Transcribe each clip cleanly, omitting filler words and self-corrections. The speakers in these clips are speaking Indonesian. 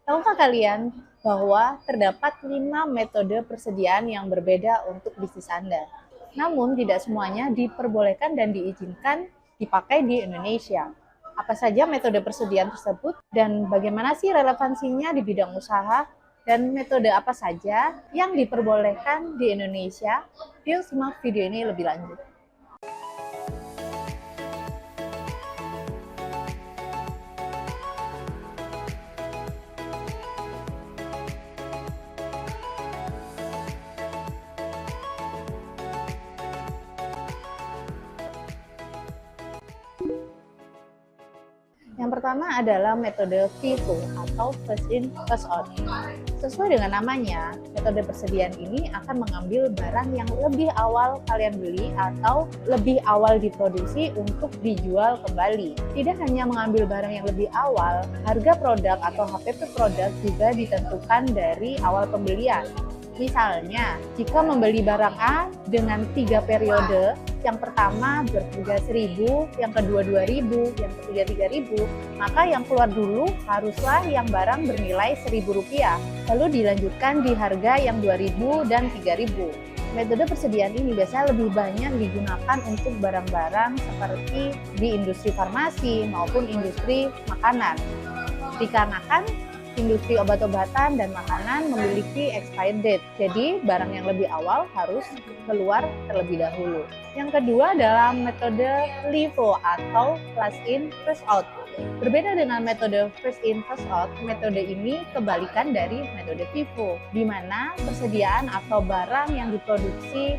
Tahukah kalian bahwa terdapat 5 metode persediaan yang berbeda untuk bisnis Anda? Namun tidak semuanya diperbolehkan dan diizinkan dipakai di Indonesia. Apa saja metode persediaan tersebut dan bagaimana sih relevansinya di bidang usaha? Dan metode apa saja yang diperbolehkan di Indonesia? Yuk simak video ini lebih lanjut. Yang pertama adalah metode FIFO atau First In, First Out. Sesuai dengan namanya, metode persediaan ini akan mengambil barang yang lebih awal kalian beli atau lebih awal diproduksi untuk dijual kembali. Tidak hanya mengambil barang yang lebih awal, harga produk atau HPP produk juga ditentukan dari awal pembelian. Misalnya, jika membeli barang A dengan 3 periode, yang pertama berharga 1.000, yang kedua 2.000, yang ketiga 3.000, maka yang keluar dulu haruslah yang barang bernilai Rp1.000, lalu dilanjutkan di harga yang 2.000 dan 3.000. Metode persediaan ini biasanya lebih banyak digunakan untuk barang-barang seperti di industri farmasi maupun industri makanan. Dikarenakan industri obat-obatan dan makanan memiliki expired date. Jadi, barang yang lebih awal harus keluar terlebih dahulu. Yang kedua adalah metode LIFO atau Last In, First Out. Berbeda dengan metode First In, First Out, metode ini kebalikan dari metode FIFO, di mana persediaan atau barang yang diproduksi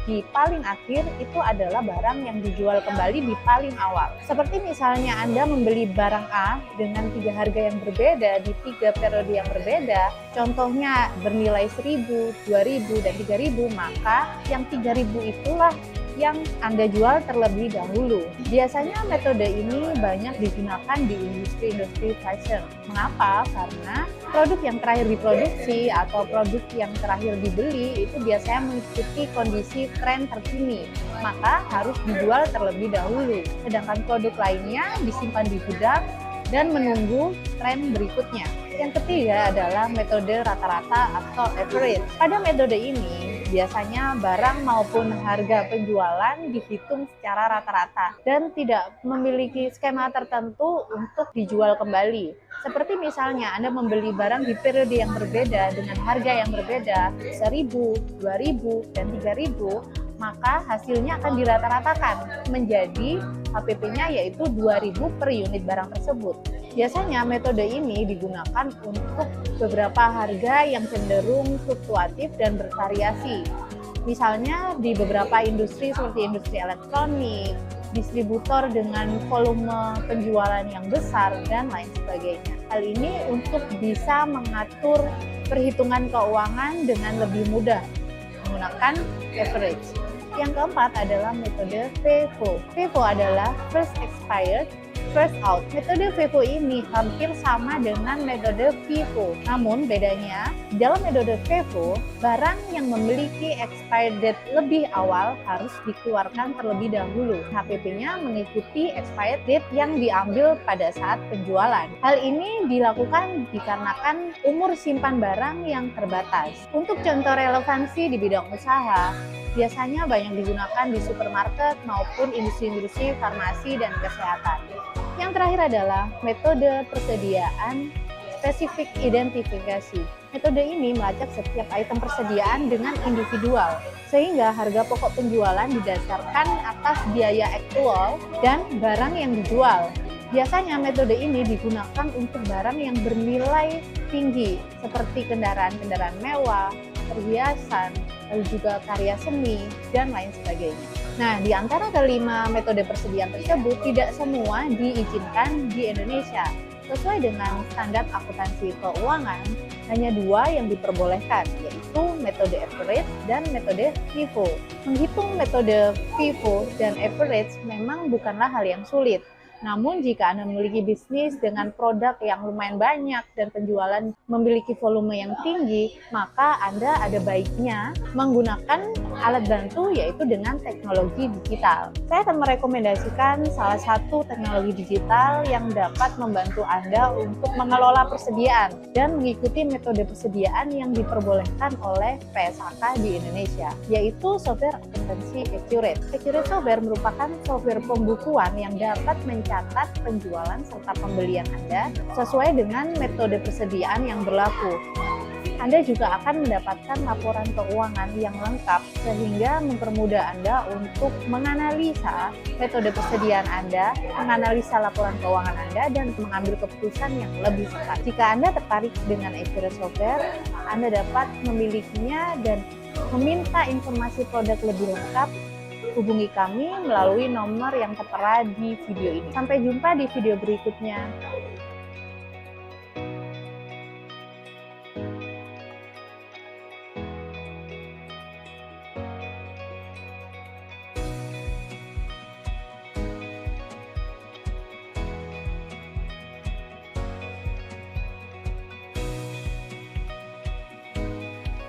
di paling akhir itu adalah barang yang dijual kembali di paling awal. Seperti misalnya Anda membeli barang A dengan 3 harga yang berbeda di 3 periode yang berbeda, contohnya bernilai 1.000, 2.000, dan 3.000, maka yang 3.000 itulah yang Anda jual terlebih dahulu. Biasanya metode ini banyak digunakan di industri-industri fashion. Mengapa? Karena produk yang terakhir diproduksi atau produk yang terakhir dibeli itu biasanya mengikuti kondisi tren terkini, maka harus dijual terlebih dahulu. Sedangkan produk lainnya disimpan di gudang dan menunggu tren berikutnya. Yang ketiga adalah metode rata-rata atau average. Pada metode ini, biasanya barang maupun harga penjualan dihitung secara rata-rata dan tidak memiliki skema tertentu untuk dijual kembali. Seperti misalnya Anda membeli barang di periode yang berbeda dengan harga yang berbeda, 1.000, 2.000, dan 3.000, maka hasilnya akan dirata-ratakan menjadi HPP-nya yaitu 2.000 per unit barang tersebut. Biasanya metode ini digunakan untuk beberapa harga yang cenderung fluktuatif dan bervariasi. Misalnya di beberapa industri seperti industri elektronik, distributor dengan volume penjualan yang besar, dan lain sebagainya. Hal ini untuk bisa mengatur perhitungan keuangan dengan lebih mudah menggunakan average. Yang keempat adalah metode FIFO. FIFO adalah First Expired, First Out. Metode FIFO ini hampir sama dengan metode FIFO. Namun bedanya, dalam metode FIFO, barang yang memiliki expired date lebih awal harus dikeluarkan terlebih dahulu. HPP-nya mengikuti expired date yang diambil pada saat penjualan. Hal ini dilakukan dikarenakan umur simpan barang yang terbatas. Untuk contoh relevansi di bidang usaha, biasanya banyak digunakan di supermarket maupun industri-industri farmasi dan kesehatan. Yang terakhir adalah metode persediaan spesifik identifikasi. Metode ini melacak setiap item persediaan dengan individual, sehingga harga pokok penjualan didasarkan atas biaya aktual dan barang yang dijual. Biasanya metode ini digunakan untuk barang yang bernilai tinggi, seperti kendaraan-kendaraan mewah, perhiasan, lalu juga karya seni, dan lain sebagainya. Nah, di antara kelima metode persediaan tersebut, tidak semua diizinkan di Indonesia. Sesuai dengan standar akuntansi keuangan, hanya 2 yang diperbolehkan, yaitu metode average dan metode FIFO. Menghitung metode FIFO dan average memang bukanlah hal yang sulit. Namun jika Anda memiliki bisnis dengan produk yang lumayan banyak dan penjualan memiliki volume yang tinggi, maka Anda ada baiknya menggunakan alat bantu yaitu dengan teknologi digital. Saya akan merekomendasikan salah satu teknologi digital yang dapat membantu Anda untuk mengelola persediaan dan mengikuti metode persediaan yang diperbolehkan oleh PSAK di Indonesia, yaitu software akuntansi Accurate. Accurate Software merupakan software pembukuan yang dapat mencatat penjualan serta pembelian Anda sesuai dengan metode persediaan yang berlaku. Anda juga akan mendapatkan laporan keuangan yang lengkap sehingga mempermudah Anda untuk menganalisa metode persediaan Anda, menganalisa laporan keuangan Anda, dan mengambil keputusan yang lebih tepat. Jika Anda tertarik dengan Accurate Software, Anda dapat memilikinya dan meminta informasi produk lebih lengkap. Hubungi kami melalui nomor yang tertera di video ini. Sampai jumpa di video berikutnya.